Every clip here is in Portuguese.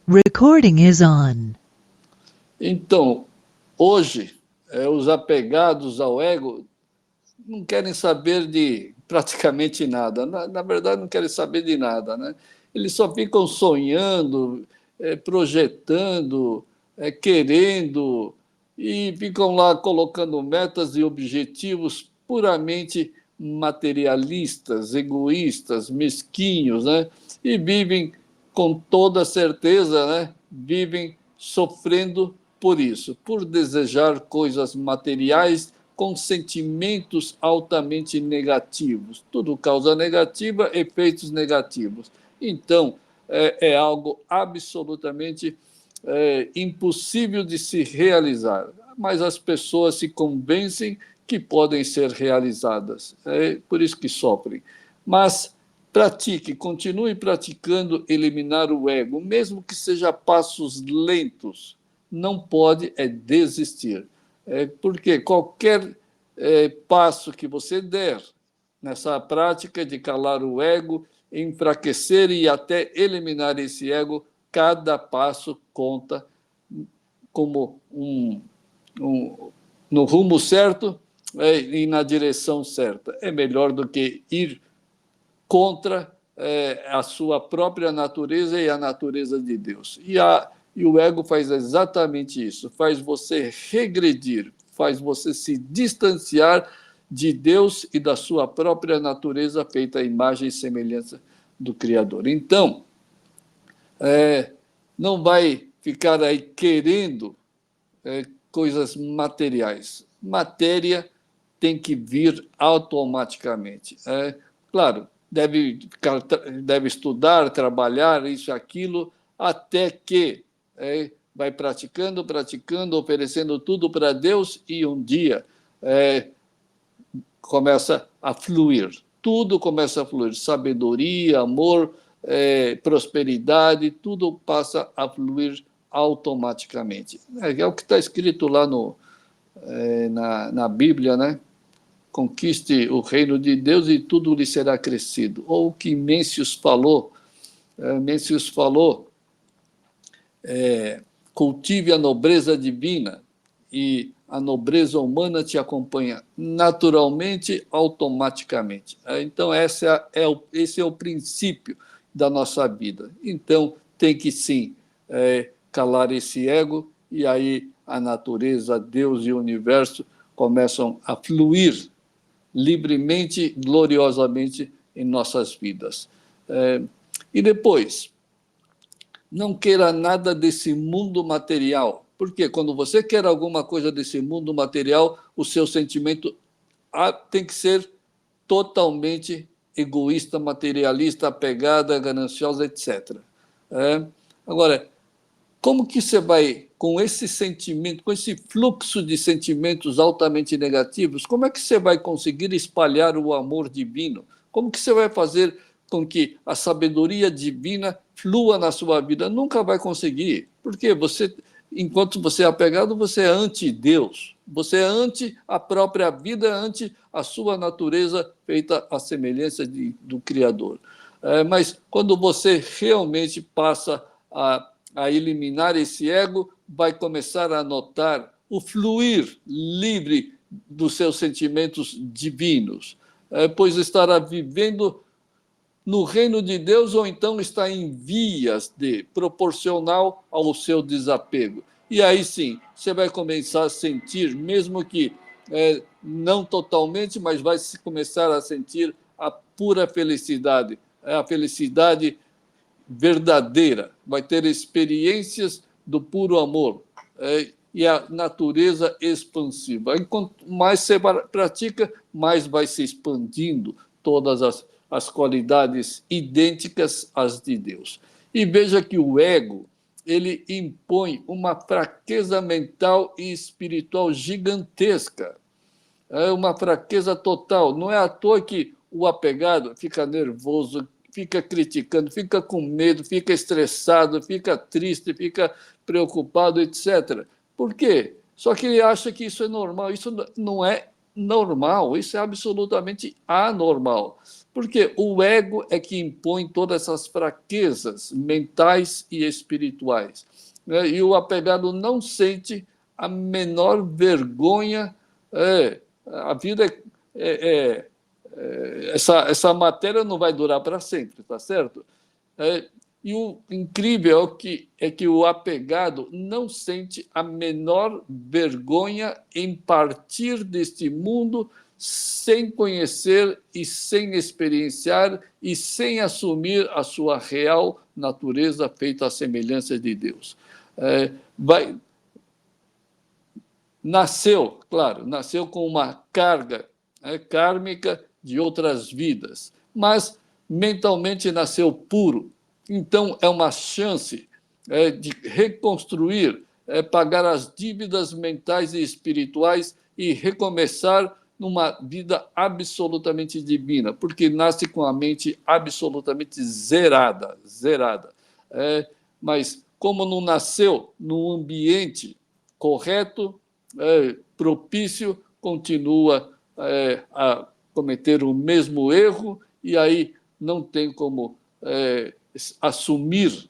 Recording is on. Então, hoje, os apegados ao ego não querem saber de praticamente nada. Na verdade, não querem saber de nada, né? Eles só ficam sonhando, projetando, querendo, e ficam lá colocando metas e objetivos puramente materialistas, egoístas, mesquinhos, né? E vivem com toda certeza, né? Vivem sofrendo por isso, por desejar coisas materiais com sentimentos altamente negativos. Tudo causa negativa, efeitos negativos. Então, é algo absolutamente impossível de se realizar, mas as pessoas se convencem que podem ser realizadas. É por isso que sofrem. Mas pratique, continue praticando eliminar o ego, mesmo que seja a passos lentos. Não pode desistir. Porque qualquer passo que você der nessa prática de calar o ego, enfraquecer e até eliminar esse ego, cada passo conta como no rumo certo e na direção certa. É melhor do que ir contra a sua própria natureza e a natureza de Deus. E o ego faz exatamente isso, faz você regredir, faz você se distanciar de Deus e da sua própria natureza feita à imagem e semelhança do Criador. Então, não vai ficar aí querendo coisas materiais. Matéria tem que vir automaticamente. Claro, deve estudar, trabalhar, isso e aquilo, até que vai praticando, praticando, oferecendo tudo para Deus e um dia começa a fluir. Tudo começa a fluir. Sabedoria, amor, prosperidade, tudo passa a fluir automaticamente. É o que está escrito lá na Bíblia, né? Conquiste o reino de Deus e tudo lhe será crescido. Ou o que Mêncius falou, cultive a nobreza divina e a nobreza humana te acompanha naturalmente, automaticamente. Então, esse é o princípio da nossa vida. Então, tem que sim calar esse ego, e aí a natureza, Deus e o universo começam a fluir livremente, gloriosamente em nossas vidas. E depois, não queira nada desse mundo material. Porque quando você quer alguma coisa desse mundo material, o seu sentimento tem que ser totalmente egoísta, materialista, apegada, gananciosa, etc. Agora, como que você vai, com esse sentimento, com esse fluxo de sentimentos altamente negativos, como é que você vai conseguir espalhar o amor divino? Como que você vai fazer com que a sabedoria divina flua na sua vida? Nunca vai conseguir, porque enquanto você é apegado, você é anti-Deus, você é anti a própria vida, anti a sua natureza feita à semelhança do Criador. Mas quando você realmente passa a eliminar esse ego, vai começar a notar o fluir livre dos seus sentimentos divinos, pois estará vivendo no reino de Deus ou então está em vias de proporcional ao seu desapego. E aí sim, você vai começar a sentir, mesmo que não totalmente, mas vai começar a sentir a pura felicidade, a felicidade verdadeira, vai ter experiências do puro amor e a natureza expansiva. Quanto mais você pratica, mais vai se expandindo todas as qualidades idênticas às de Deus. E veja que o ego, ele impõe uma fraqueza mental e espiritual gigantesca. É uma fraqueza total. Não é à toa que o apegado fica nervoso, fica criticando, fica com medo, fica estressado, fica triste, fica preocupado, etc. Por quê? Só que ele acha que isso é normal. Isso não é normal, isso é absolutamente anormal. Porque o ego é que impõe todas essas fraquezas mentais e espirituais, né? E o apegado não sente a menor vergonha. A vida essa matéria não vai durar para sempre, tá certo? E o incrível é que o apegado não sente a menor vergonha em partir deste mundo sem conhecer e sem experienciar e sem assumir a sua real natureza feita à semelhança de Deus. Vai, nasceu com uma carga kármica de outras vidas, mas mentalmente nasceu puro. Então, é uma chance de reconstruir, pagar as dívidas mentais e espirituais e recomeçar numa vida absolutamente divina, porque nasce com a mente absolutamente zerada, zerada. Mas como não nasceu num ambiente correto, propício, continua a cometer o mesmo erro, e aí não tem como assumir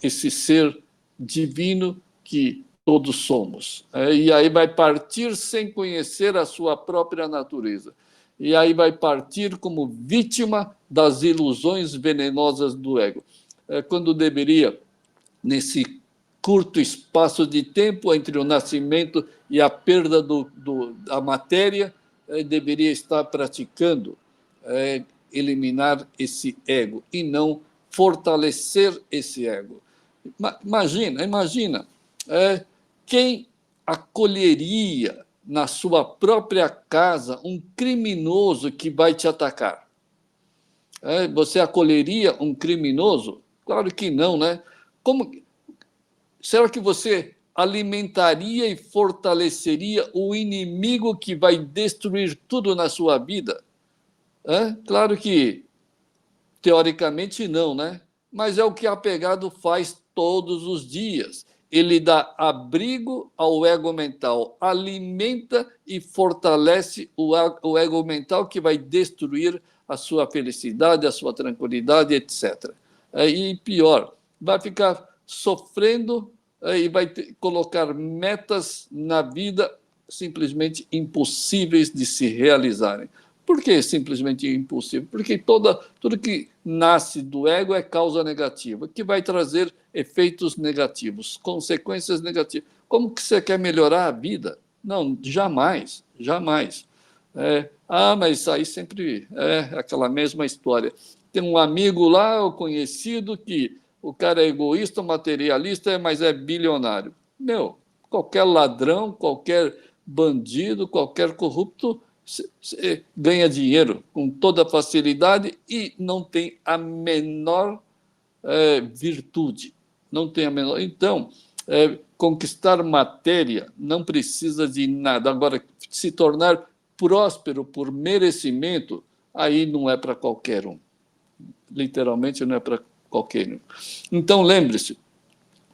esse ser divino que todos somos. E aí vai partir sem conhecer a sua própria natureza. E aí vai partir como vítima das ilusões venenosas do ego. Quando deveria, nesse curto espaço de tempo entre o nascimento e a perda da matéria, deveria estar praticando eliminar esse ego e não fortalecer esse ego. Imagina, quem acolheria na sua própria casa um criminoso que vai te atacar? Você acolheria um criminoso? Claro que não, né? Será que você alimentaria e fortaleceria o inimigo que vai destruir tudo na sua vida? Claro que, teoricamente, não, né? Mas é o que apegado faz todos os dias. Ele dá abrigo ao ego mental, alimenta e fortalece o ego mental que vai destruir a sua felicidade, a sua tranquilidade, etc. E pior, vai ficar sofrendo e vai colocar metas na vida simplesmente impossíveis de se realizarem. Por que simplesmente impossível? Porque tudo que nasce do ego é causa negativa, que vai trazer efeitos negativos, consequências negativas. Como que você quer melhorar a vida? Não, jamais, jamais. Mas aí sempre é aquela mesma história. Tem um amigo lá, o conhecido, que o cara é egoísta, materialista, mas é bilionário. Qualquer ladrão, qualquer bandido, qualquer corrupto ganha dinheiro com toda facilidade e não tem a menor virtude. Não tem a menor. Então, conquistar matéria não precisa de nada. Agora, se tornar próspero por merecimento, aí não é para qualquer um. Literalmente, não é para qualquer um. Então, lembre-se,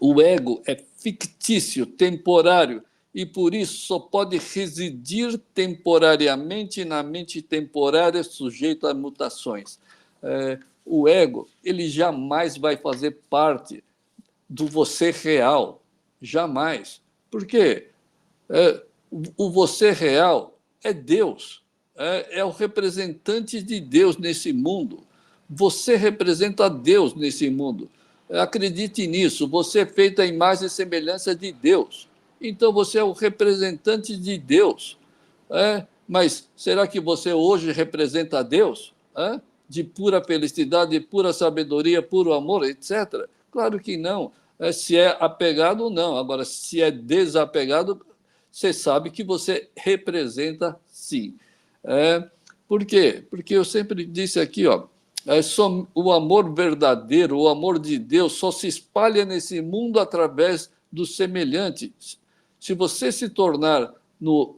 o ego é fictício, temporário, e por isso só pode residir temporariamente na mente temporária sujeita a mutações. O ego, ele jamais vai fazer parte do você real, jamais. Por quê? O você real é Deus, é o representante de Deus nesse mundo. Você representa Deus nesse mundo. Acredite nisso, você é feito à imagem e semelhança de Deus. Então você é o representante de Deus. Mas será que você hoje representa Deus? De pura felicidade, de pura sabedoria, puro amor, etc. Claro que não. Se é apegado ou não. Agora, se é desapegado, você sabe que você representa sim. Por quê? Porque eu sempre disse aqui, só o amor verdadeiro, o amor de Deus, só se espalha nesse mundo através do semelhante. Se você se tornar no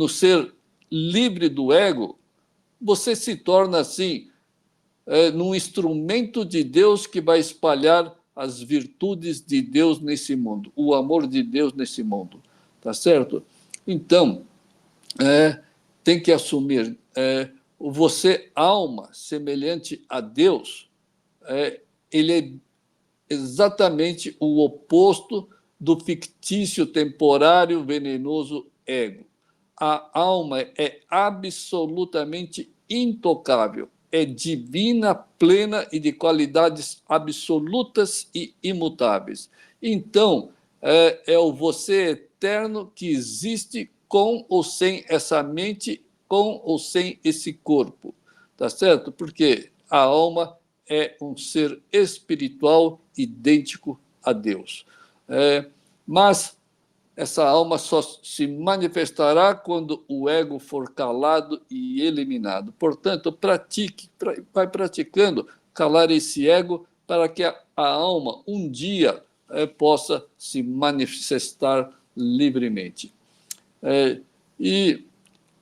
ser livre do ego, você se torna, assim, num instrumento de Deus que vai espalhar as virtudes de Deus nesse mundo, o amor de Deus nesse mundo. Tá certo? Então, tem que assumir. Você, alma semelhante a Deus, ele é exatamente o oposto do fictício, temporário, venenoso ego. A alma é absolutamente intocável, é divina, plena e de qualidades absolutas e imutáveis. Então, é o você eterno que existe com ou sem essa mente, com ou sem esse corpo, tá certo? Porque a alma é um ser espiritual idêntico a Deus. Mas essa alma só se manifestará quando o ego for calado e eliminado. Portanto, vai praticando calar esse ego para que a alma um dia possa se manifestar livremente. E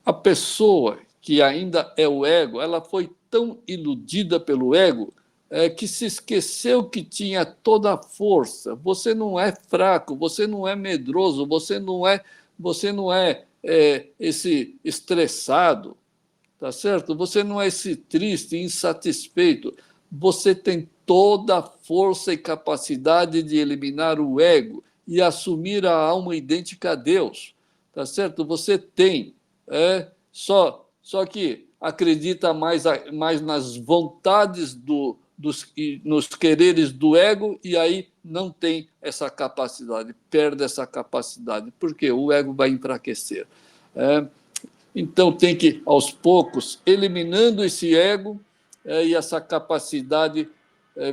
a pessoa que ainda é o ego, ela foi tão iludida pelo ego que se esqueceu que tinha toda a força. Você não é fraco, você não é medroso, você não é esse estressado, tá certo? Você não é esse triste, insatisfeito. Você tem toda a força e capacidade de eliminar o ego e assumir a alma idêntica a Deus, tá certo? Você tem. Só que acredita mais nas vontades nos quereres do ego e aí não tem essa capacidade, perde essa capacidade, porque o ego vai enfraquecer. Então tem que, aos poucos, eliminando esse ego e essa capacidade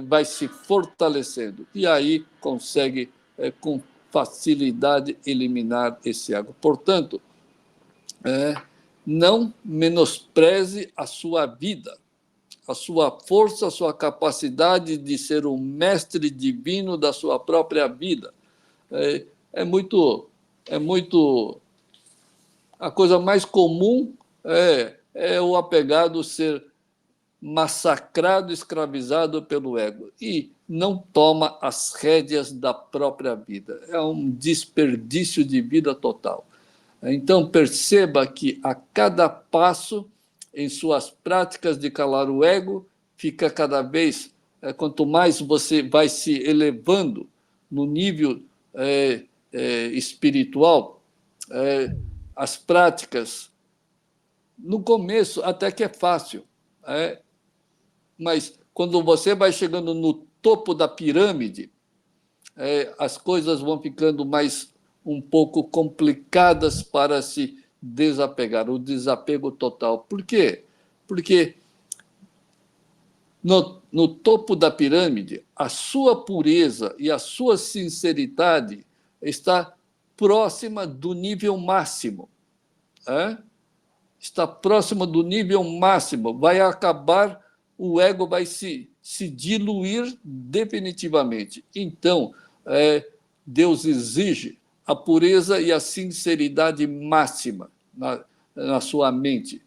vai se fortalecendo. E aí consegue, com facilidade, eliminar esse ego. Portanto, não menospreze a sua vida, a sua força, a sua capacidade de ser um mestre divino da sua própria vida. É muito. A coisa mais comum é o apegado ser massacrado, escravizado pelo ego e não toma as rédeas da própria vida. É um desperdício de vida total. Então, perceba que a cada passo em suas práticas de calar o ego, fica cada vez, quanto mais você vai se elevando no nível espiritual, as práticas, no começo até que é fácil, mas quando você vai chegando no topo da pirâmide, as coisas vão ficando mais um pouco complicadas para se desapegar, o desapego total. Por quê? Porque no topo da pirâmide, a sua pureza e a sua sinceridade está próxima do nível máximo. Está próxima do nível máximo. Vai acabar, o ego vai se diluir definitivamente. Então, Deus exige a pureza e a sinceridade máxima na sua mente.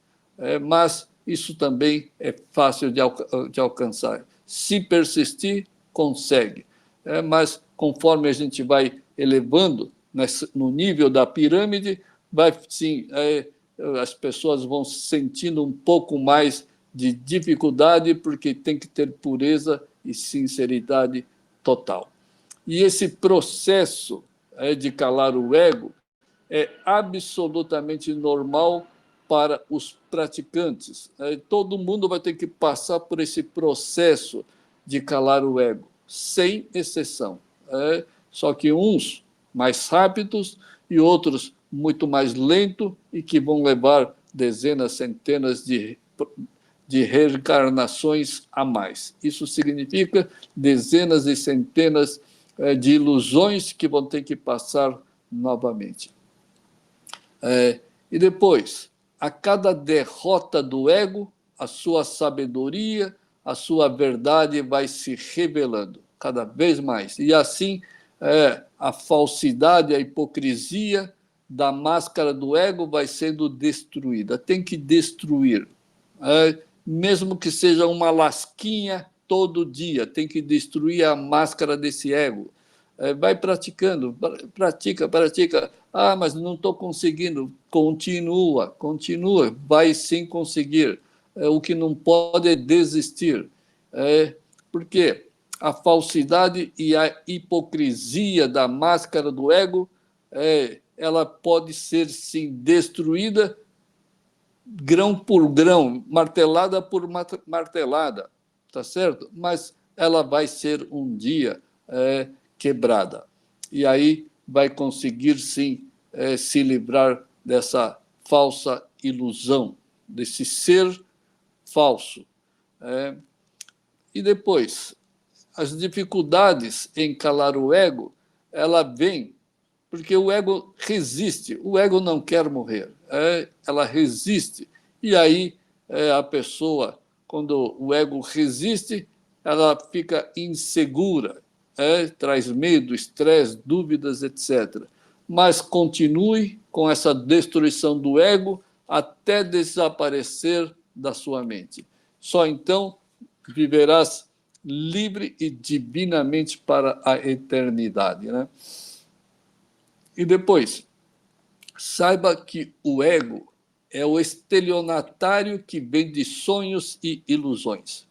Mas isso também é fácil de alcançar. Se persistir, consegue. Mas conforme a gente vai elevando no nível da pirâmide, sim, as pessoas vão sentindo um pouco mais de dificuldade, porque tem que ter pureza e sinceridade total. E esse processo de calar o ego é absolutamente normal para os praticantes. Todo mundo vai ter que passar por esse processo de calar o ego, sem exceção. Só que uns mais rápidos e outros muito mais lento e que vão levar dezenas, centenas de reencarnações a mais. Isso significa dezenas e centenas de ilusões que vão ter que passar novamente. E depois, a cada derrota do ego, a sua sabedoria, a sua verdade vai se revelando cada vez mais. E assim, a falsidade, a hipocrisia da máscara do ego vai sendo destruída. Tem que destruir. Mesmo que seja uma lasquinha todo dia, tem que destruir a máscara desse ego. Vai praticando, pratica, Ah, mas não estou conseguindo. Continua, vai sim conseguir. O que não pode é desistir. Porque a falsidade e a hipocrisia da máscara do ego, ela pode ser, sim, destruída grão por grão, martelada por martelada, tá certo? Mas ela vai ser um dia quebrada. E aí vai conseguir, sim, se livrar dessa falsa ilusão, desse ser falso. E depois, as dificuldades em calar o ego, ela vem porque o ego resiste, o ego não quer morrer, ela resiste. E aí a pessoa, quando o ego resiste, ela fica insegura, traz medo, estresse, dúvidas, etc. Mas continue com essa destruição do ego até desaparecer da sua mente. Só então viverás livre e divinamente para a eternidade, né? E depois, saiba que o ego é o estelionatário que vende sonhos e ilusões.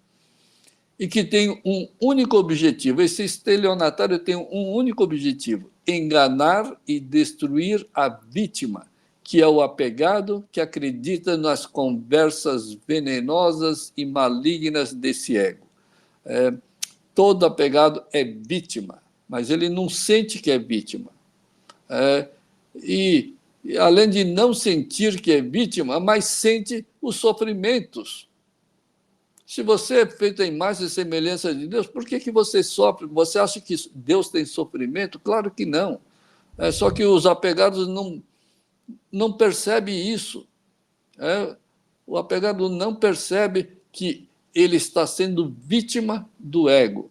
E que tem um único objetivo. Esse estelionatário tem um único objetivo: enganar e destruir a vítima, que é o apegado que acredita nas conversas venenosas e malignas desse ego. Todo apegado é vítima, mas ele não sente que é vítima. E, além de não sentir que é vítima, mas sente os sofrimentos. Se você é feito à imagem e semelhança de Deus, por que você sofre? Você acha que Deus tem sofrimento? Claro que não. Só que os apegados não percebem isso. O apegado não percebe que ele está sendo vítima do ego.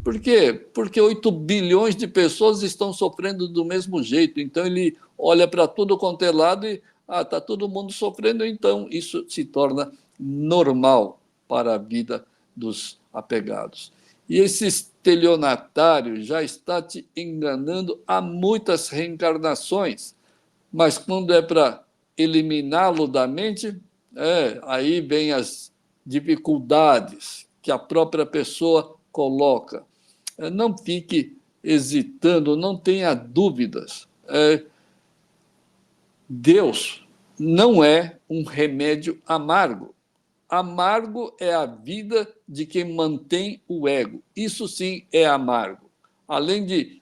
Por quê? Porque 8 bilhões de pessoas estão sofrendo do mesmo jeito. Então, ele olha para tudo quanto é lado e está todo mundo sofrendo, então isso se torna normal para a vida dos apegados. E esse estelionatário já está te enganando há muitas reencarnações, mas quando é para eliminá-lo da mente, aí vem as dificuldades que a própria pessoa coloca. Não fique hesitando, não tenha dúvidas. Deus não é um remédio amargo. Amargo é a vida de quem mantém o ego. Isso sim é amargo. Além de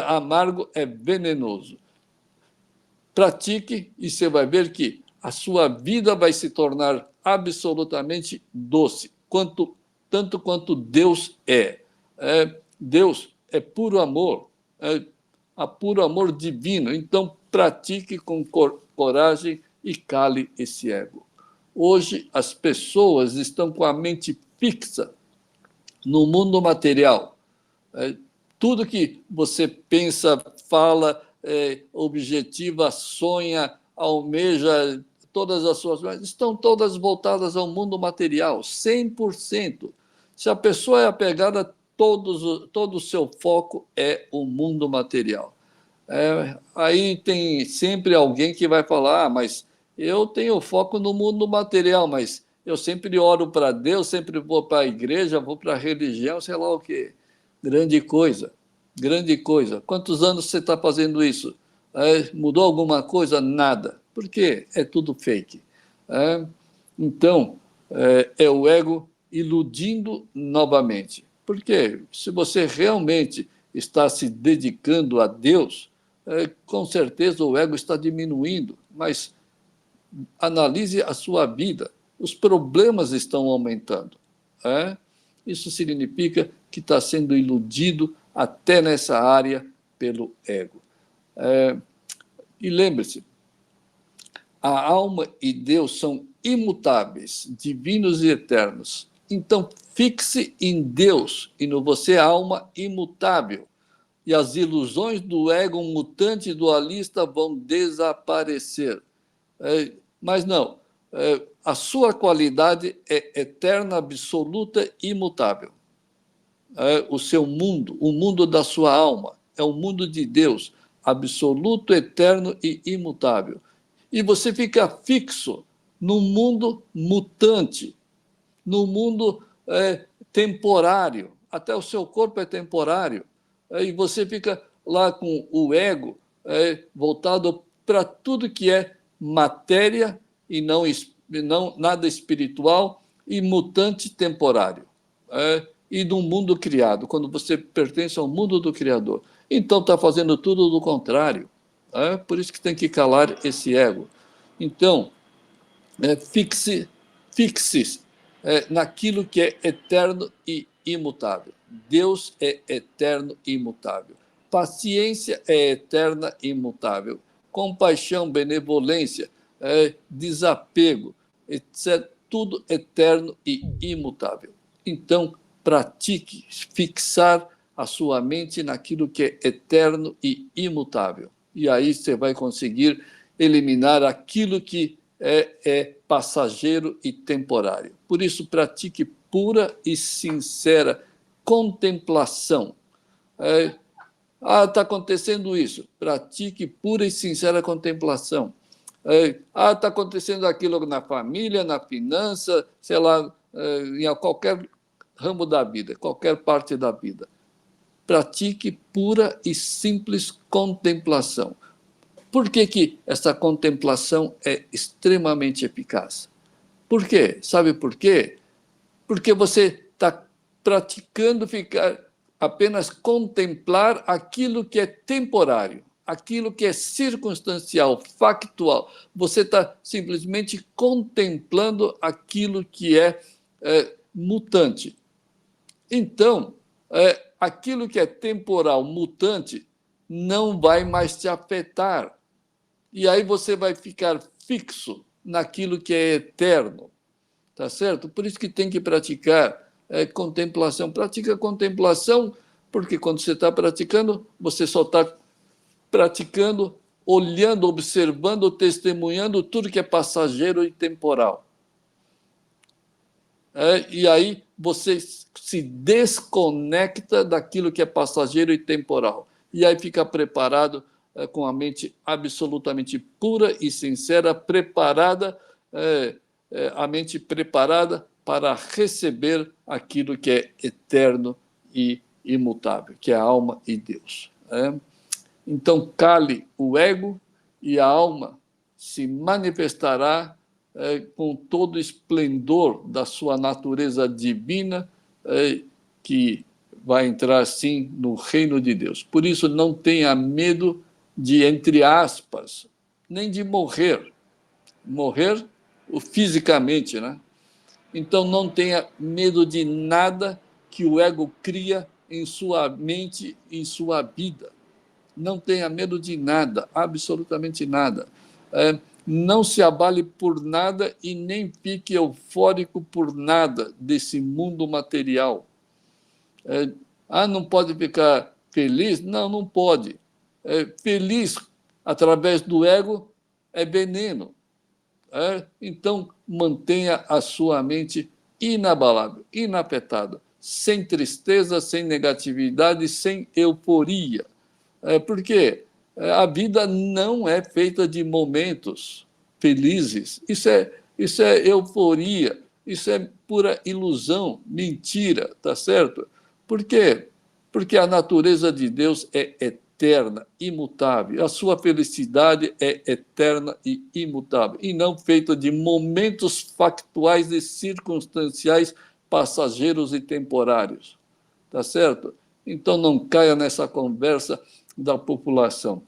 amargo, é venenoso. Pratique e você vai ver que a sua vida vai se tornar absolutamente doce, tanto quanto Deus é. Deus é puro amor, a puro amor divino. Então, pratique com coragem e cale esse ego. Hoje, as pessoas estão com a mente fixa no mundo material. Tudo que você pensa, fala, objetiva, sonha, almeja, todas as suas coisas estão todas voltadas ao mundo material, 100%. Se a pessoa é apegada, todo o seu foco é o mundo material. Aí tem sempre alguém que vai falar, mas eu tenho foco no mundo material, mas eu sempre oro para Deus, sempre vou para a igreja, vou para a religião, sei lá o quê. Grande coisa, grande coisa. Quantos anos você está fazendo isso? Mudou alguma coisa? Nada. Por quê? É tudo fake. Então, é o ego iludindo novamente. Porque se você realmente está se dedicando a Deus, com certeza o ego está diminuindo, mas analise a sua vida. Os problemas estão aumentando. Isso significa que está sendo iludido até nessa área pelo ego. E lembre-se, a alma e Deus são imutáveis, divinos e eternos. Então, fixe em Deus e no você, alma imutável. E as ilusões do ego mutante e dualista vão desaparecer. Mas não, a sua qualidade é eterna, absoluta e imutável. O seu mundo, o mundo da sua alma, é o mundo de Deus. absoluto, eterno e imutável. E você fica fixo no mundo mutante, no mundo temporário. Até o seu corpo é temporário. E você fica lá com o ego voltado para tudo que é matéria e não nada espiritual e mutante temporário. E do mundo criado, quando você pertence ao mundo do Criador. Então está fazendo tudo do contrário. Por isso que tem que calar esse ego. Então, fixe naquilo que é eterno e imutável. Deus é eterno e imutável. Paciência é eterna e imutável. Compaixão, benevolência, desapego, etc. Tudo eterno e imutável. Então, pratique fixar a sua mente naquilo que é eterno e imutável. E aí você vai conseguir eliminar aquilo que é passageiro e temporário. Por isso, pratique pura e sincera contemplação. Está acontecendo isso. Pratique pura e sincera contemplação. Está acontecendo aquilo na família, na finança, sei lá, em qualquer ramo da vida, qualquer parte da vida. Pratique pura e simples contemplação. Por que essa contemplação é extremamente eficaz? Por quê? Sabe por quê? Porque você está praticando ficar apenas contemplar aquilo que é temporário, aquilo que é circunstancial, factual. Você está simplesmente contemplando aquilo que é mutante. Então, aquilo que é temporal, mutante, não vai mais te afetar. E aí você vai ficar fixo naquilo que é eterno, tá certo? Por isso que tem que praticar contemplação. Pratica contemplação, porque quando você está praticando, você só está praticando, olhando, observando, testemunhando tudo que é passageiro e temporal. E aí você se desconecta daquilo que é passageiro e temporal. E aí fica preparado com a mente absolutamente pura e sincera, preparada, a mente preparada para receber aquilo que é eterno e imutável, que é a alma e Deus. Então, cale o ego e a alma se manifestará com todo o esplendor da sua natureza divina, que vai entrar, sim, no reino de Deus. Por isso, não tenha medo de, entre aspas, nem de morrer. Morrer fisicamente, né? Então, não tenha medo de nada que o ego cria em sua mente, em sua vida. Não tenha medo de nada, absolutamente nada. Não se abale por nada e nem fique eufórico por nada desse mundo material. Não pode ficar feliz? Não, não pode. Feliz através do ego é veneno. Então, mantenha a sua mente inabalável, inafetada, sem tristeza, sem negatividade, sem euforia. Porque a vida não é feita de momentos felizes. Isso é euforia, isso é pura ilusão, mentira, tá certo? Por quê? Porque a natureza de Deus é eterna, imutável. A sua felicidade é eterna e imutável, e não feita de momentos factuais e circunstanciais, passageiros e temporários. Tá certo? Então não caia nessa conversa da população.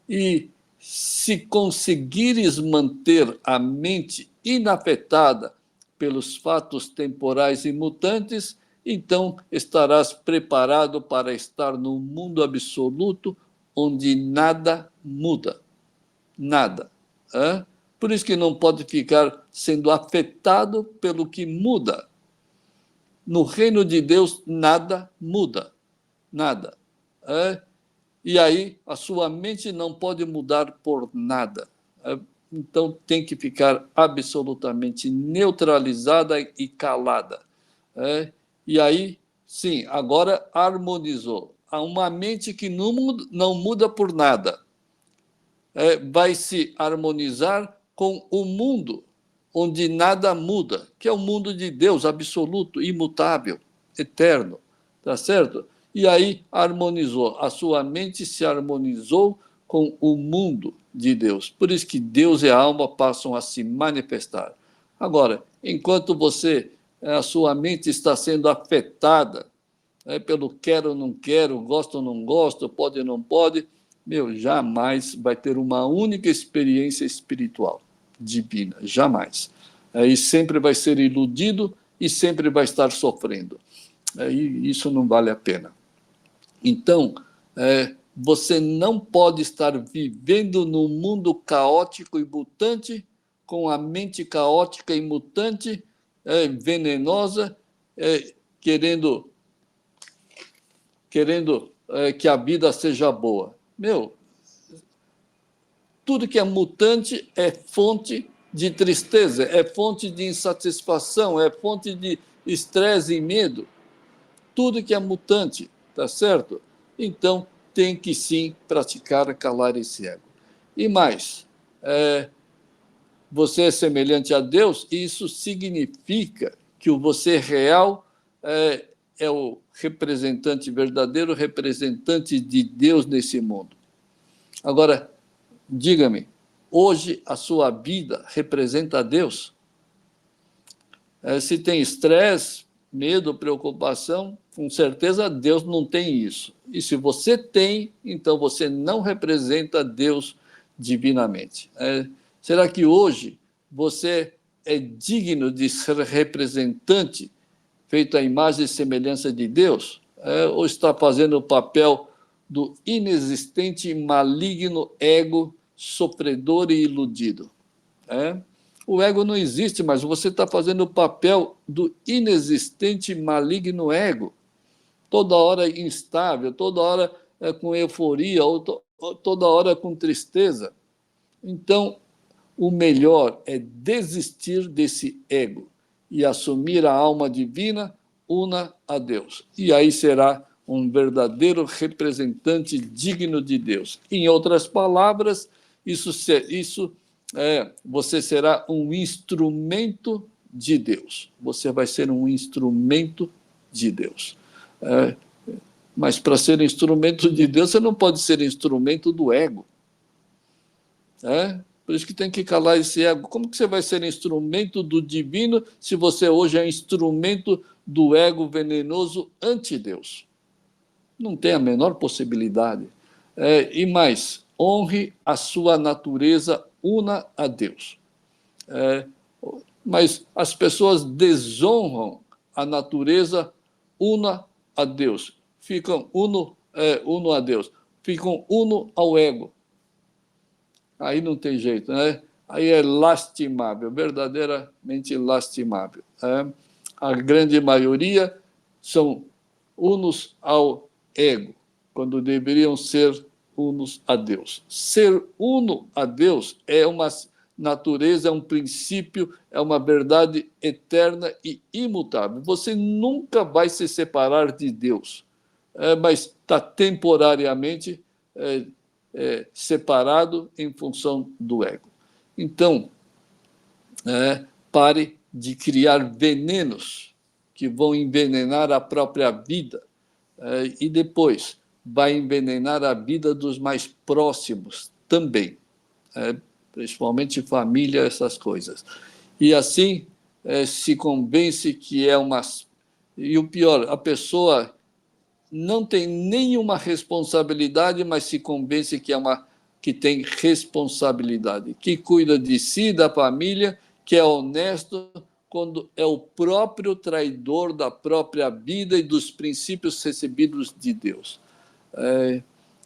E se conseguires manter a mente inafetada pelos fatos temporais e mutantes, então estarás preparado para estar no mundo absoluto, onde nada muda. Nada. Por isso que não pode ficar sendo afetado pelo que muda. No reino de Deus, nada muda. Nada. E aí a sua mente não pode mudar por nada. Então tem que ficar absolutamente neutralizada e calada. E aí, sim, agora harmonizou. uma mente que não muda por nada. Vai se harmonizar com o mundo, onde nada muda, que é o mundo de Deus, absoluto, imutável, eterno, tá certo? E aí harmonizou, a sua mente se harmonizou com o mundo de Deus. Por isso que Deus e a alma passam a se manifestar. Agora, enquanto a sua mente está sendo afetada pelo quero ou não quero, gosto ou não gosto, pode ou não pode, jamais vai ter uma única experiência espiritual divina, jamais. E sempre vai ser iludido e sempre vai estar sofrendo. E isso não vale a pena. Então, você não pode estar vivendo num mundo caótico e mutante, com a mente caótica e mutante, venenosa, querendo que a vida seja boa. Tudo que é mutante é fonte de tristeza, é fonte de insatisfação, é fonte de estresse e medo. Tudo que é mutante, tá certo? Então, tem que sim praticar calar esse ego. E mais, você é semelhante a Deus, e isso significa que o você real é o representante, verdadeiro representante de Deus nesse mundo. Agora, diga-me, hoje a sua vida representa a Deus? Se tem estresse, medo, preocupação, com certeza Deus não tem isso. E se você tem, então você não representa Deus divinamente. Será que hoje você é digno de ser representante, feito à imagem e semelhança de Deus? Ou está fazendo o papel do inexistente e maligno ego sofredor e iludido? O ego não existe, mas você está fazendo o papel do inexistente maligno ego. Toda hora instável, toda hora com euforia, ou toda hora com tristeza. Então, o melhor é desistir desse ego e assumir a alma divina, una a Deus. E aí será um verdadeiro representante digno de Deus. Em outras palavras, você será um instrumento de Deus. Você vai ser um instrumento de Deus. Mas para ser instrumento de Deus, você não pode ser instrumento do ego. Por isso que tem que calar esse ego. Como que você vai ser instrumento do divino se você hoje é instrumento do ego venenoso anti-Deus? Não tem a menor possibilidade. E mais, honre a sua natureza, una a Deus. Mas as pessoas desonram a natureza, una a Deus. Ficam uno a Deus. Ficam uno ao ego. Aí não tem jeito, né? Aí é lastimável, verdadeiramente lastimável. A grande maioria são unos ao ego, quando deveriam ser unos a Deus. Ser uno a Deus é uma natureza, é um princípio, é uma verdade eterna e imutável. Você nunca vai se separar de Deus, mas está temporariamente separado em função do ego. Então, pare de criar venenos que vão envenenar a própria vida e depois vai envenenar a vida dos mais próximos também, principalmente família, essas coisas. E assim se convence que é uma... E o pior, a pessoa não tem nenhuma responsabilidade, mas se convence que tem responsabilidade, que cuida de si, da família, que é honesto, quando é o próprio traidor da própria vida e dos princípios recebidos de Deus.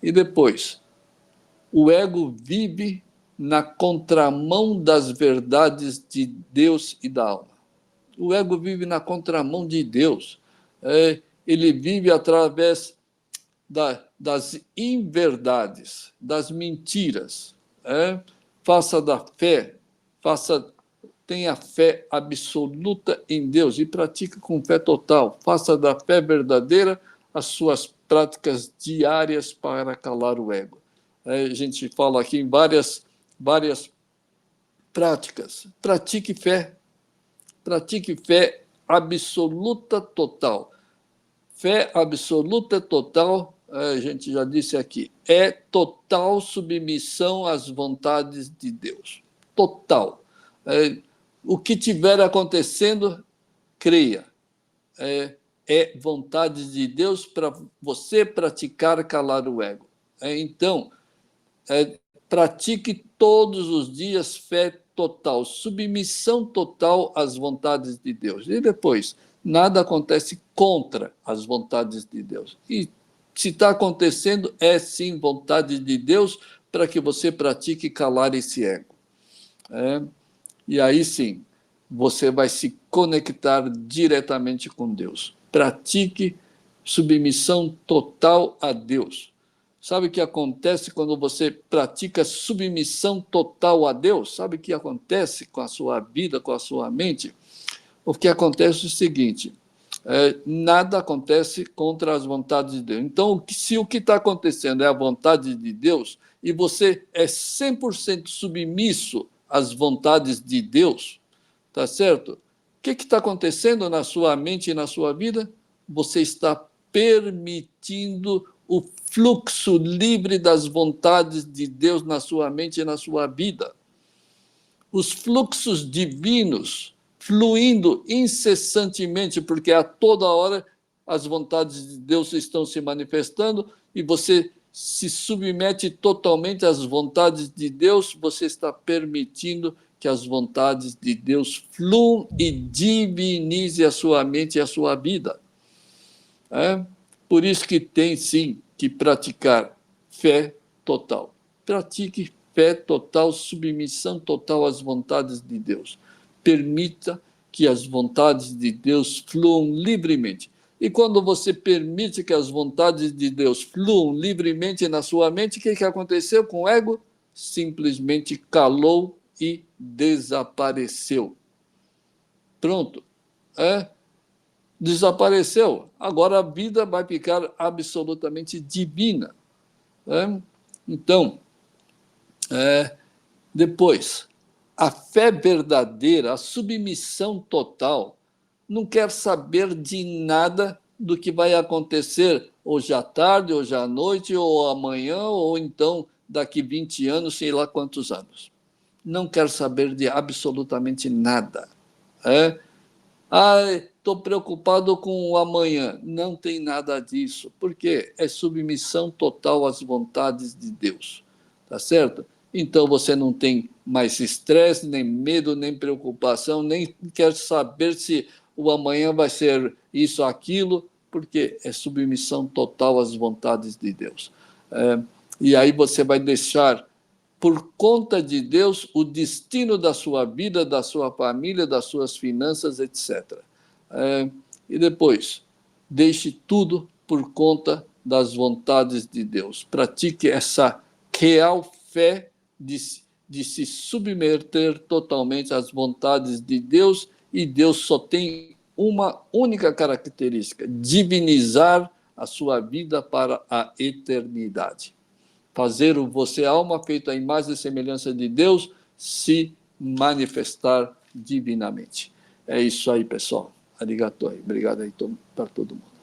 E depois, o ego vive na contramão das verdades de Deus e da alma. O ego vive na contramão de Deus. Ele vive através das inverdades, das mentiras. Faça da fé, tenha fé absoluta em Deus e pratique com fé total. Faça da fé verdadeira as suas práticas diárias para calar o ego. A gente fala aqui em várias práticas. Pratique fé. Pratique fé absoluta total. Fé absoluta total, a gente já disse aqui, é total submissão às vontades de Deus. Total. O que tiver acontecendo, creia. É vontade de Deus para você praticar calar o ego. Então, pratique todos os dias fé total, submissão total às vontades de Deus. E depois, nada acontece contra as vontades de Deus. E se está acontecendo, é sim vontade de Deus para que você pratique calar esse ego. E aí sim, você vai se conectar diretamente com Deus. Pratique submissão total a Deus. Sabe o que acontece quando você pratica submissão total a Deus? Sabe o que acontece com a sua vida, com a sua mente? O que acontece é o seguinte, nada acontece contra as vontades de Deus. Então, se o que está acontecendo é a vontade de Deus, e você é 100% submisso às vontades de Deus, tá certo? O que está acontecendo na sua mente e na sua vida? Você está permitindo o fluxo livre das vontades de Deus na sua mente e na sua vida. Os fluxos divinos fluindo incessantemente, porque a toda hora as vontades de Deus estão se manifestando e você se submete totalmente às vontades de Deus, você está permitindo que as vontades de Deus fluam e divinize a sua mente e a sua vida. Por isso que tem, sim, que praticar fé total. Pratique fé total, submissão total às vontades de Deus. Permita que as vontades de Deus fluam livremente. E quando você permite que as vontades de Deus fluam livremente na sua mente, o que aconteceu com o ego? Simplesmente calou e desapareceu. Pronto. Desapareceu. Agora a vida vai ficar absolutamente divina. Então, depois, a fé verdadeira, a submissão total, não quer saber de nada do que vai acontecer hoje à tarde, hoje à noite, ou amanhã, ou então daqui 20 anos, sei lá quantos anos. Não quer saber de absolutamente nada. Estou preocupado com o amanhã. Não tem nada disso, porque é submissão total às vontades de Deus. Tá certo? Então você não tem mais estresse, nem medo, nem preocupação, nem quer saber se o amanhã vai ser isso ou aquilo, porque é submissão total às vontades de Deus. E aí você vai deixar, por conta de Deus, o destino da sua vida, da sua família, das suas finanças, etc. E depois, deixe tudo por conta das vontades de Deus. Pratique essa real fé de se submeter totalmente às vontades de Deus, e Deus só tem uma única característica: divinizar a sua vida para a eternidade. Fazer o você, alma feita à imagem e semelhança de Deus, se manifestar divinamente. É isso aí, pessoal. Arigatou. Obrigado aí para todo mundo.